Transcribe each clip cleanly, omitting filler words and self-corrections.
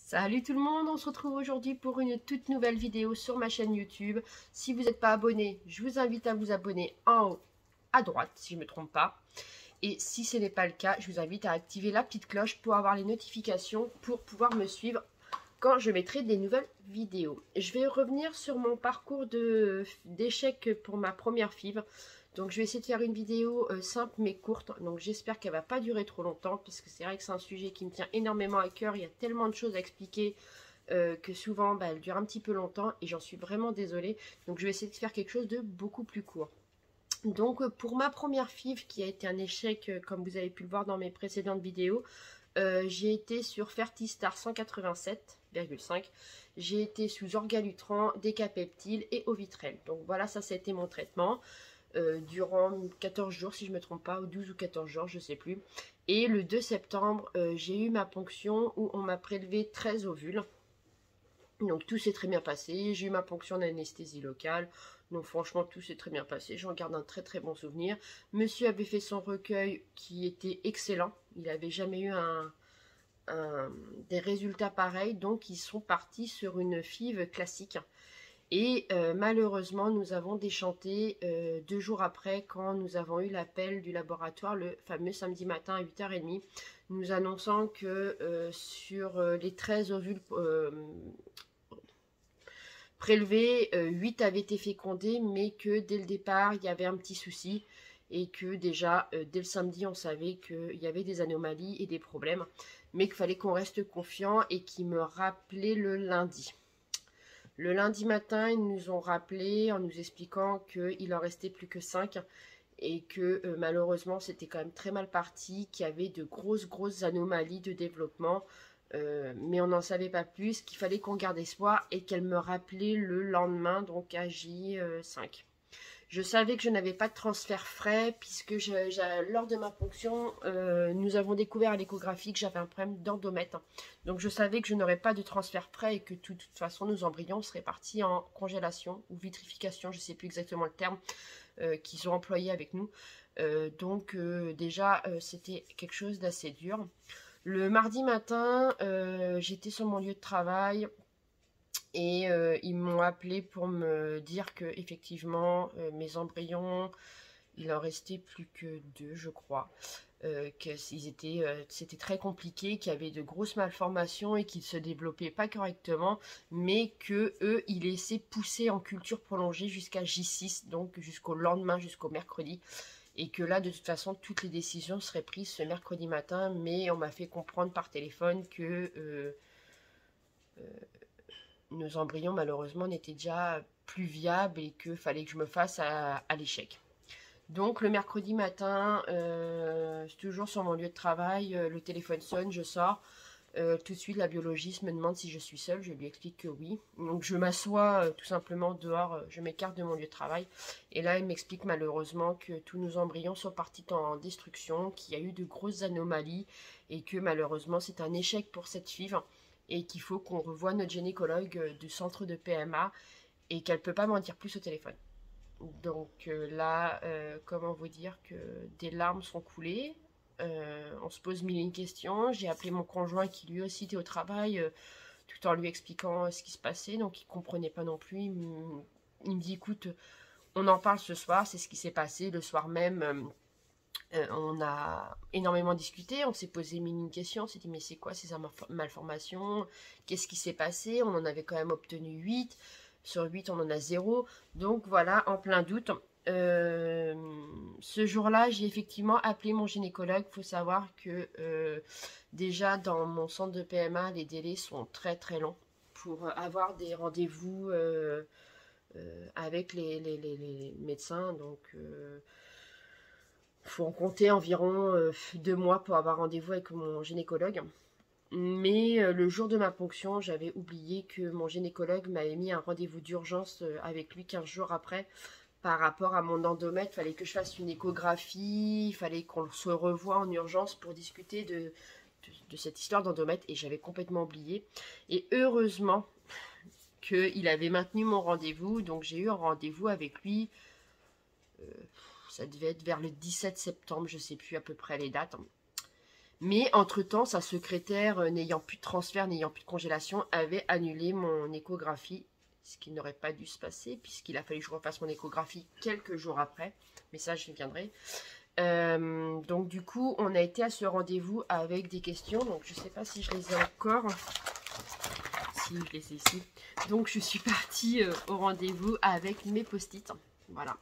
Salut tout le monde, on se retrouve aujourd'hui pour une toute nouvelle vidéo sur ma chaîne YouTube. Si vous n'êtes pas abonné, je vous invite à vous abonner en haut à droite, si je ne me trompe pas. Et si ce n'est pas le cas, je vous invite à activer la petite cloche pour avoir les notifications pour pouvoir me suivre quand je mettrai des nouvelles vidéos. Je vais revenir sur mon parcours d'échec pour ma première FIV. Donc je vais essayer de faire une vidéo simple mais courte. Donc j'espère qu'elle ne va pas durer trop longtemps, parce que c'est vrai que c'est un sujet qui me tient énormément à cœur. Il y a tellement de choses à expliquer que souvent elle dure un petit peu longtemps et j'en suis vraiment désolée. Donc je vais essayer de faire quelque chose de beaucoup plus court. Donc pour ma première FIV qui a été un échec, comme vous avez pu le voir dans mes précédentes vidéos, j'ai été sur Fertistar 187,5. J'ai été sous Orgalutran, Décapeptyl et Ovitrel. Donc voilà, ça a été mon traitement. Durant 14 jours, si je ne me trompe pas, ou 12 ou 14 jours, je ne sais plus. Et le 2 septembre, j'ai eu ma ponction où on m'a prélevé 13 ovules. Donc tout s'est très bien passé. J'ai eu ma ponction d'anesthésie locale. Donc franchement, tout s'est très bien passé. J'en garde un très très bon souvenir. Monsieur avait fait son recueil qui était excellent. Il n'avait jamais eu des résultats pareils. Donc ils sont partis sur une FIV classique. Et malheureusement, nous avons déchanté 2 jours après, quand nous avons eu l'appel du laboratoire, le fameux samedi matin à 8h30, nous annonçant que sur les 13 ovules prélevés, 8 avaient été fécondés, mais que dès le départ, il y avait un petit souci, et que déjà, dès le samedi, on savait qu'il y avait des anomalies et des problèmes, mais qu'il fallait qu'on reste confiant, et qu'ils me rappelaient le lundi. Le lundi matin, ils nous ont rappelé en nous expliquant qu'il en restait plus que 5 et que malheureusement, c'était quand même très mal parti, qu'il y avait de grosses anomalies de développement, mais on n'en savait pas plus, qu'il fallait qu'on garde espoir et qu'elle me rappelait le lendemain, donc à J5. Je savais que je n'avais pas de transfert frais, puisque lors de ma ponction, nous avons découvert à l'échographie que j'avais un problème d'endomètre. Donc je savais que je n'aurais pas de transfert frais et que de toute façon nos embryons seraient partis en congélation ou vitrification, je ne sais plus exactement le terme qu'ils ont employé avec nous. Déjà, c'était quelque chose d'assez dur. Le mardi matin, j'étais sur mon lieu de travail. Et ils m'ont appelé pour me dire que effectivement mes embryons, il en restait plus que 2, je crois. C'était très compliqué, qu'il y avait de grosses malformations et qu'ils ne se développaient pas correctement, mais que eux, ils laissaient pousser en culture prolongée jusqu'à J6, donc jusqu'au lendemain, jusqu'au mercredi. Et que là, de toute façon, toutes les décisions seraient prises ce mercredi matin, mais on m'a fait comprendre par téléphone que nos embryons malheureusement n'étaient déjà plus viables et qu'il fallait que je me fasse à l'échec. Donc le mercredi matin, toujours sur mon lieu de travail, le téléphone sonne, je sors. Tout de suite la biologiste me demande si je suis seule, je lui explique que oui. Donc je m'assois tout simplement dehors, je m'écarte de mon lieu de travail. Et là elle m'explique malheureusement que tous nos embryons sont partis en destruction, qu'il y a eu de grosses anomalies et que malheureusement c'est un échec pour cette FIV. Et qu'il faut qu'on revoie notre gynécologue du centre de PMA et qu'elle ne peut pas m'en dire plus au téléphone. Donc là, comment vous dire que des larmes sont coulées, on se pose mille et une questions. J'ai appelé mon conjoint qui lui aussi était au travail, tout en lui expliquant ce qui se passait, donc il ne comprenait pas non plus. Il me dit, écoute, on en parle ce soir, c'est ce qui s'est passé le soir même. On a énormément discuté, on s'est posé mille une questions, on s'est dit mais c'est quoi ces malformations, qu'est-ce qui s'est passé, on en avait quand même obtenu 8, sur 8 on en a 0, donc voilà, en plein doute. Ce jour-là, j'ai effectivement appelé mon gynécologue. Il faut savoir que déjà dans mon centre de PMA, les délais sont très très longs pour avoir des rendez-vous avec les médecins, donc faut en compter environ 2 mois pour avoir rendez-vous avec mon gynécologue. Mais le jour de ma ponction, j'avais oublié que mon gynécologue m'avait mis un rendez-vous d'urgence avec lui 15 jours après par rapport à mon endomètre. Il fallait que je fasse une échographie, il fallait qu'on se revoie en urgence pour discuter de cette histoire d'endomètre et j'avais complètement oublié. Et heureusement qu'il avait maintenu mon rendez-vous, donc j'ai eu un rendez-vous avec lui. Ça devait être vers le 17 septembre, je ne sais plus à peu près les dates. Mais entre-temps, sa secrétaire, n'ayant plus de transfert, n'ayant plus de congélation, avait annulé mon échographie, ce qui n'aurait pas dû se passer, puisqu'il a fallu que je refasse mon échographie quelques jours après. Mais ça, j'y viendrai. Donc du coup, on a été à ce rendez-vous avec des questions. Donc je ne sais pas si je les ai encore. Si, je les ai ici. Donc je suis partie au rendez-vous avec mes post-it. Voilà.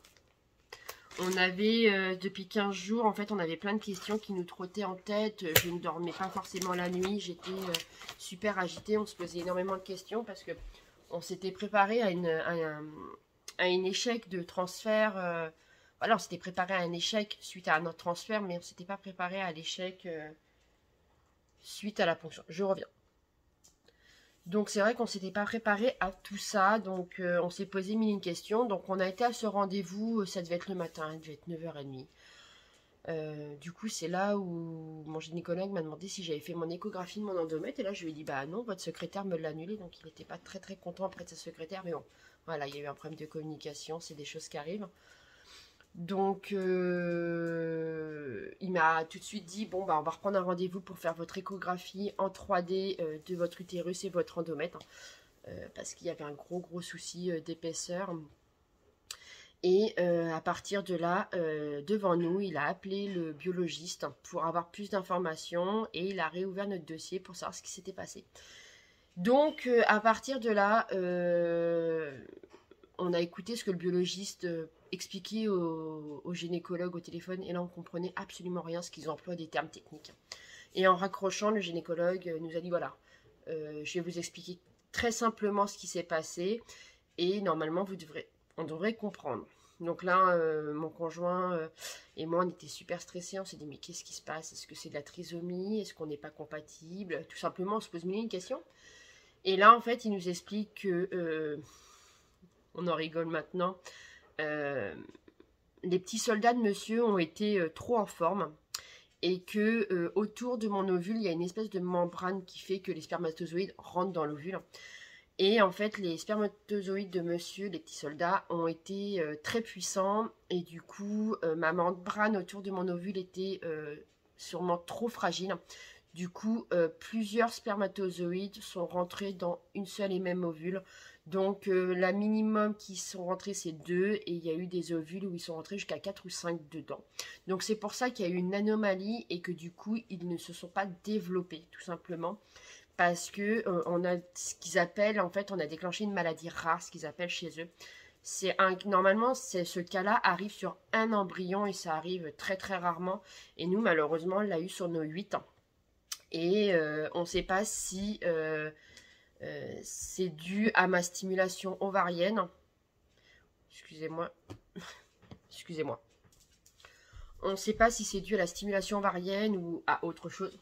On avait, depuis 15 jours, en fait, on avait plein de questions qui nous trottaient en tête. Je ne dormais pas forcément la nuit. J'étais super agitée. On se posait énormément de questions parce que on s'était préparé à un échec de transfert. Voilà, on s'était préparé à un échec suite à notre transfert, mais on ne s'était pas préparé à l'échec suite à la ponction. Je reviens. Donc c'est vrai qu'on ne s'était pas préparé à tout ça, donc on s'est posé mille une questions. Donc on a été à ce rendez-vous, ça devait être le matin, il devait être 9h30. Du coup c'est là où mon gynécologue m'a demandé si j'avais fait mon échographie de mon endomètre. Et là je lui ai dit bah non, votre secrétaire me l'a annulé. Donc il n'était pas très très content auprès de sa secrétaire. Mais bon, voilà, il y a eu un problème de communication, c'est des choses qui arrivent. Donc, il m'a tout de suite dit, bon, bah, on va reprendre un rendez-vous pour faire votre échographie en 3D de votre utérus et votre endomètre. Parce qu'il y avait un gros souci d'épaisseur. Et à partir de là, devant nous, il a appelé le biologiste pour avoir plus d'informations. Et il a réouvert notre dossier pour savoir ce qui s'était passé. Donc, à partir de là, on a écouté ce que le biologiste expliquait au gynécologue au téléphone, et là on comprenait absolument rien, ce qu'ils emploient des termes techniques. Et en raccrochant, le gynécologue nous a dit voilà, je vais vous expliquer très simplement ce qui s'est passé, et normalement on devrait comprendre. Donc là, mon conjoint et moi, on était super stressés, on s'est dit mais qu'est-ce qui se passe? Est-ce que c'est de la trisomie? Est-ce qu'on n'est pas compatible? Tout simplement, on se pose mille une questions. Et là, en fait, il nous explique que on en rigole maintenant. Les petits soldats de monsieur ont été trop en forme et que autour de mon ovule, il y a une espèce de membrane qui fait que les spermatozoïdes rentrent dans l'ovule. Et en fait, les spermatozoïdes de monsieur, les petits soldats, ont été très puissants. Et du coup, ma membrane autour de mon ovule était sûrement trop fragile. Du coup, plusieurs spermatozoïdes sont rentrés dans une seule et même ovule. Donc, la minimum qui sont rentrés, c'est 2. Et il y a eu des ovules où ils sont rentrés jusqu'à 4 ou 5 dedans. Donc, c'est pour ça qu'il y a eu une anomalie et que du coup, ils ne se sont pas développés, tout simplement. Parce que on a ce qu'ils appellent, en fait, on a déclenché une maladie rare, ce qu'ils appellent chez eux. Normalement, ce cas-là arrive sur un embryon et ça arrive très très rarement. Et nous, malheureusement, on l'a eu sur nos 8 ans. Et on ne sait pas si c'est dû à ma stimulation ovarienne. Excusez-moi. Excusez-moi. On ne sait pas si c'est dû à la stimulation ovarienne ou à autre chose.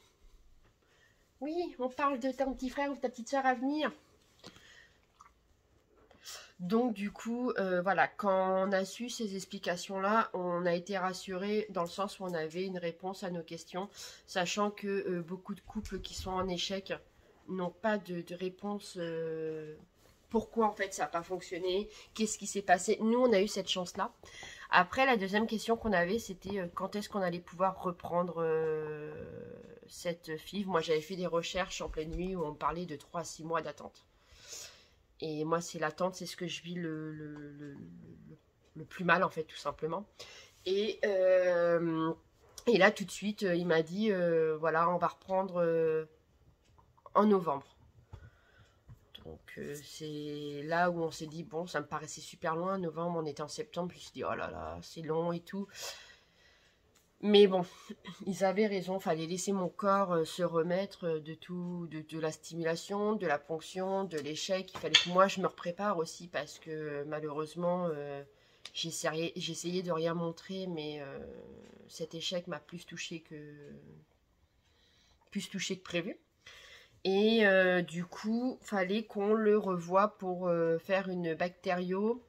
Oui, on parle de ton petit frère ou ta petite soeur à venir. Donc du coup, voilà, quand on a su ces explications-là, on a été rassurés dans le sens où on avait une réponse à nos questions, sachant que beaucoup de couples qui sont en échec n'ont pas de réponse. Pourquoi en fait ça n'a pas fonctionné? Qu'est-ce qui s'est passé? Nous, on a eu cette chance-là. Après, la deuxième question qu'on avait, c'était quand est-ce qu'on allait pouvoir reprendre cette FIV. Moi, j'avais fait des recherches en pleine nuit où on parlait de 3 à 6 mois d'attente. Et moi, c'est l'attente, c'est ce que je vis le plus mal, en fait, tout simplement. Et là, tout de suite, il m'a dit, voilà, on va reprendre en novembre. Donc, c'est là où on s'est dit, bon, ça me paraissait super loin. Novembre, on était en septembre, puis je me suis dit, oh là là, c'est long et tout. Mais bon, ils avaient raison, fallait laisser mon corps se remettre de tout, de la stimulation, de la ponction, de l'échec. Il fallait que moi je me prépare aussi parce que malheureusement j'essayais de rien montrer, mais cet échec m'a plus touché que prévu. Et du coup, fallait qu'on le revoie pour faire une bactério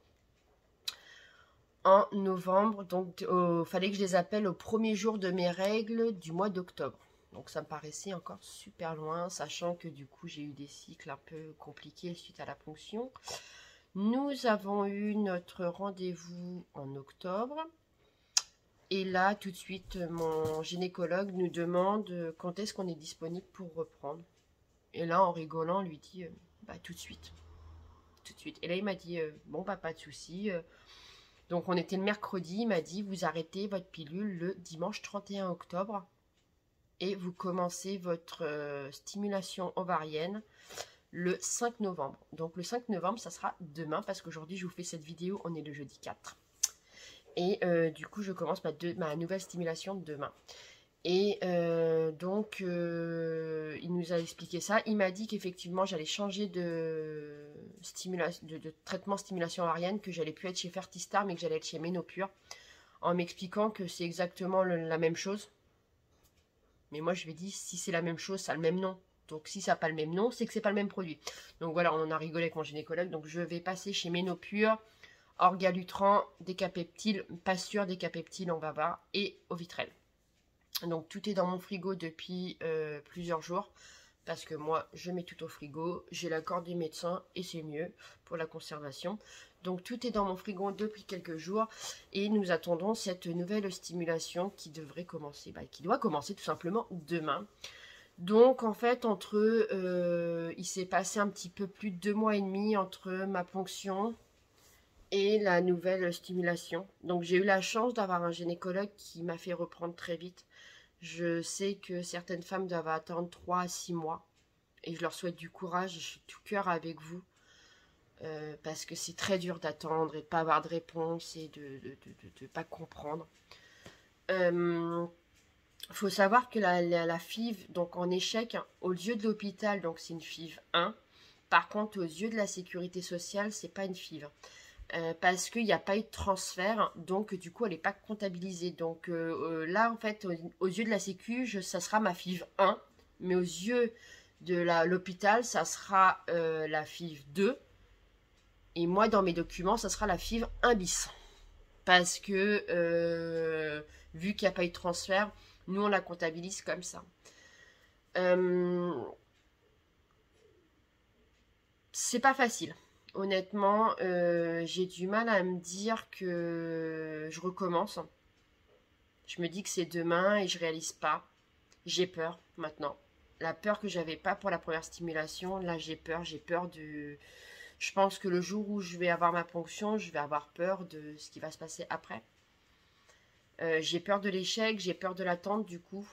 en novembre. Donc, il fallait que je les appelle au premier jour de mes règles du mois d'octobre. Donc, ça me paraissait encore super loin, sachant que du coup, j'ai eu des cycles un peu compliqués suite à la ponction. Nous avons eu notre rendez-vous en octobre. Et là, tout de suite, mon gynécologue nous demande quand est-ce qu'on est disponible pour reprendre. Et là, en rigolant, on lui dit bah, tout de suite. Tout de suite. Et là, il m'a dit bon, bah, pas de souci. Donc, on était le mercredi. Il m'a dit vous arrêtez votre pilule le dimanche 31 octobre et vous commencez votre stimulation ovarienne le 5 novembre. Donc, le 5 novembre, ça sera demain parce qu'aujourd'hui, je vous fais cette vidéo. On est le jeudi 4. Et du coup, je commence ma nouvelle stimulation demain. Et donc, il nous a expliqué ça. Il m'a dit qu'effectivement, j'allais changer de traitement stimulation ovarienne, que j'allais plus être chez Fertistar, mais que j'allais être chez Ménopure, en m'expliquant que c'est exactement la même chose. Mais moi, je lui ai dit, si c'est la même chose, ça a le même nom. Donc, si ça n'a pas le même nom, c'est que c'est pas le même produit. Donc, voilà, on en a rigolé avec mon gynécologue. Donc, je vais passer chez Ménopure, Orgalutran, Décapeptile, pas sûr, Décapeptile, on va voir, et Ovitrel. Donc tout est dans mon frigo depuis plusieurs jours, parce que moi je mets tout au frigo, j'ai l'accord du médecin et c'est mieux pour la conservation. Donc tout est dans mon frigo depuis quelques jours et nous attendons cette nouvelle stimulation qui devrait commencer, qui doit commencer tout simplement demain. Donc en fait il s'est passé un petit peu plus de 2 mois et demi entre ma ponction et la nouvelle stimulation. Donc j'ai eu la chance d'avoir un gynécologue qui m'a fait reprendre très vite. Je sais que certaines femmes doivent attendre 3 à 6 mois. Et je leur souhaite du courage. Je suis tout cœur avec vous. Parce que c'est très dur d'attendre et de ne pas avoir de réponse et de ne pas comprendre. Faut savoir que la FIV, donc en échec, aux yeux de l'hôpital, donc c'est une FIV 1. Par contre, aux yeux de la sécurité sociale, c'est pas une FIV. Parce qu'il n'y a pas eu de transfert, donc du coup elle n'est pas comptabilisée. Donc là en fait aux yeux de la sécu ça sera ma FIV 1, mais aux yeux de l'hôpital ça sera la FIV 2, et moi dans mes documents ça sera la FIV 1 bis, parce que vu qu'il n'y a pas eu de transfert, nous on la comptabilise comme ça. C'est pas facile. Honnêtement, j'ai du mal à me dire que je recommence. Je me dis que c'est demain et je réalise pas. J'ai peur maintenant. La peur que j'avais pas pour la première stimulation, là j'ai peur. J'ai peur de... Je pense que le jour où je vais avoir ma ponction, je vais avoir peur de ce qui va se passer après. J'ai peur de l'échec, j'ai peur de l'attente du coup.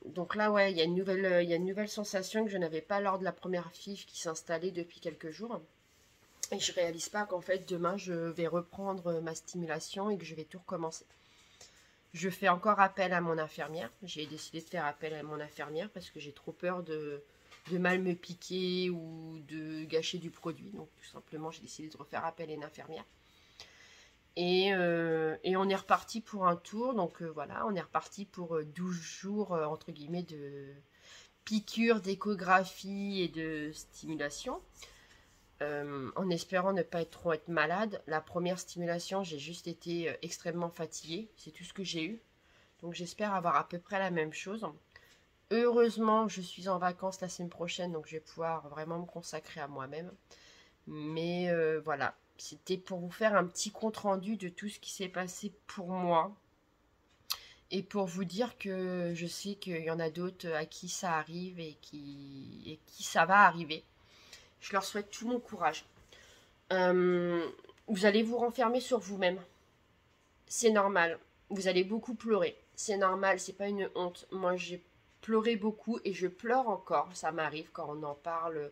Donc là, ouais, il y a une nouvelle sensation que je n'avais pas lors de la première FIV qui s'installait depuis quelques jours. Et je réalise pas qu'en fait, demain, je vais reprendre ma stimulation et que je vais tout recommencer. Je fais encore appel à mon infirmière. J'ai décidé de faire appel à mon infirmière parce que j'ai trop peur de mal me piquer ou de gâcher du produit. Donc tout simplement, j'ai décidé de refaire appel à une infirmière. Et on est reparti pour un tour, donc voilà, on est reparti pour 12 jours, entre guillemets, de piqûres, d'échographie et de stimulation, en espérant ne pas trop être malade. La première stimulation, j'ai juste été extrêmement fatiguée, c'est tout ce que j'ai eu, donc j'espère avoir à peu près la même chose. Heureusement, je suis en vacances la semaine prochaine, donc je vais pouvoir vraiment me consacrer à moi-même, mais voilà. C'était pour vous faire un petit compte-rendu de tout ce qui s'est passé pour moi. Et pour vous dire que je sais qu'il y en a d'autres à qui ça arrive et qui ça va arriver. Je leur souhaite tout mon courage. Vous allez vous renfermer sur vous-même. C'est normal. Vous allez beaucoup pleurer. C'est normal, c'est pas une honte. Moi, j'ai pleuré beaucoup et je pleure encore. Ça m'arrive quand on en parle.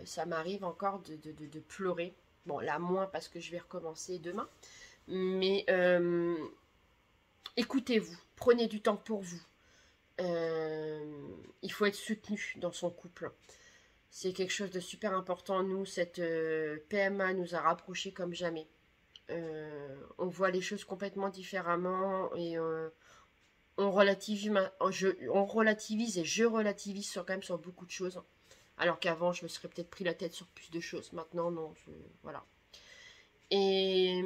Ça m'arrive encore de pleurer. Bon, là, moins parce que je vais recommencer demain. Mais écoutez-vous. Prenez du temps pour vous. Il faut être soutenu dans son couple. C'est quelque chose de super important. Nous, cette PMA nous a rapprochés comme jamais. On voit les choses complètement différemment et on relativise et je relativise quand même sur beaucoup de choses. Alors qu'avant, je me serais peut-être pris la tête sur plus de choses. Maintenant, non. Voilà. Et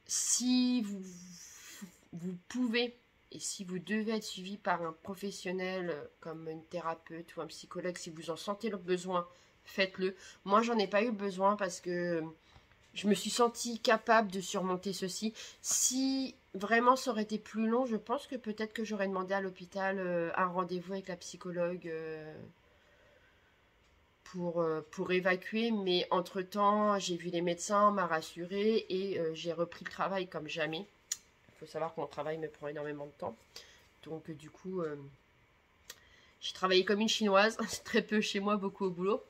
si vous pouvez, et si vous devez être suivi par un professionnel comme une thérapeute ou un psychologue, si vous en sentez le besoin, faites-le. Moi, j'en ai pas eu besoin parce que je me suis sentie capable de surmonter ceci. Si vraiment ça aurait été plus long, je pense que peut-être que j'aurais demandé à l'hôpital un rendez-vous avec la psychologue pour évacuer. Mais entre-temps, j'ai vu les médecins, on m'a rassurée et j'ai repris le travail comme jamais. Il faut savoir que mon travail me prend énormément de temps. Donc du coup, j'ai travaillé comme une chinoise, très peu chez moi, beaucoup au boulot.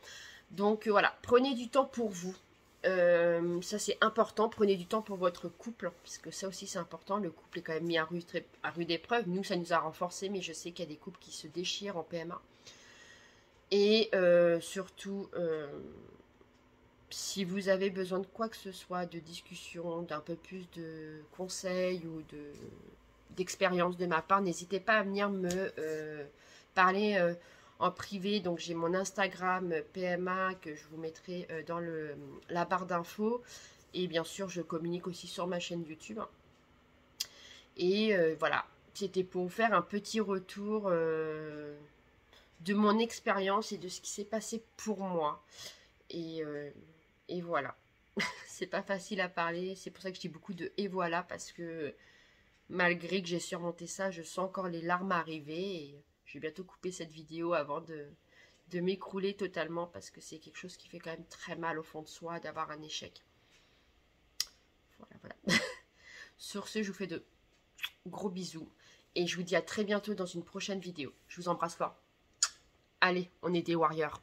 Donc voilà, prenez du temps pour vous. Ça c'est important, prenez du temps pour votre couple, puisque ça aussi c'est important, le couple est quand même mis à rude épreuve. Nous ça nous a renforcés, mais je sais qu'il y a des couples qui se déchirent en PMA. Et surtout, si vous avez besoin de quoi que ce soit, de discussion, d'un peu plus de conseils ou d'expérience de ma part, n'hésitez pas à venir me parler en privé. Donc j'ai mon Instagram PMA que je vous mettrai dans la barre d'infos. Et bien sûr, je communique aussi sur ma chaîne YouTube. Et voilà, c'était pour vous faire un petit retour de mon expérience et de ce qui s'est passé pour moi. Et voilà. C'est pas facile à parler. C'est pour ça que je dis beaucoup de et voilà, parce que malgré que j'ai surmonté ça, je sens encore les larmes arriver. Et je vais bientôt couper cette vidéo avant de m'écrouler totalement, parce que c'est quelque chose qui fait quand même très mal au fond de soi d'avoir un échec. Voilà. Sur ce, je vous fais de gros bisous. Et je vous dis à très bientôt dans une prochaine vidéo. Je vous embrasse fort. Allez, on est des warriors.